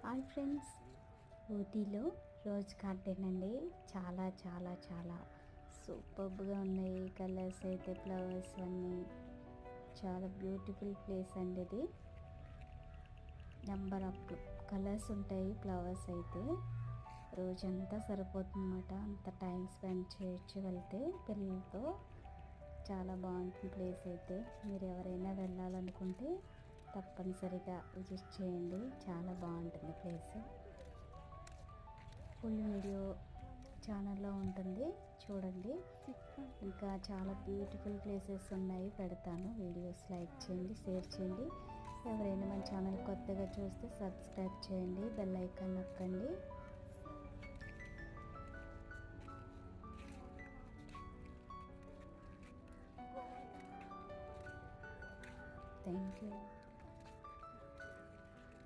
Hi friends, ఊటీలో rose garden అండి. చాలా చాలా చాలా సూపర్గా ఉన్నాయి కలర్స్ అయితే, ఫ్లవర్స్ అన్నీ చాలా బ్యూటిఫుల్ ప్లేస్ అండి ఇది. నెంబర్ ఆఫ్ కలర్స్ ఉంటాయి ఫ్లవర్స్ అయితే. రోజంతా సరిపోతుందన్నమాట, అంత టైం స్పెండ్ చేయొచ్చు వెళ్తే పిల్లలతో. చాలా బాగుంటుంది ప్లేస్ అయితే. మీరు ఎవరైనా వెళ్ళాలనుకుంటే తప్పనిసరిగా విజిట్ చేయండి, చాలా బాగుంటుంది ప్లేస్. ఫుల్ వీడియో ఛానల్లో ఉంటుంది, చూడండి. ఇంకా చాలా బ్యూటిఫుల్ ప్లేసెస్ ఉన్నాయి, పెడతాను. వీడియోస్ లైక్ చేయండి, షేర్ చేయండి. ఎవరైనా మన ఛానల్ కొత్తగా చూస్తే సబ్స్క్రైబ్ చేయండి, బెల్ ఐకాన్ నొక్కండి. Thank you.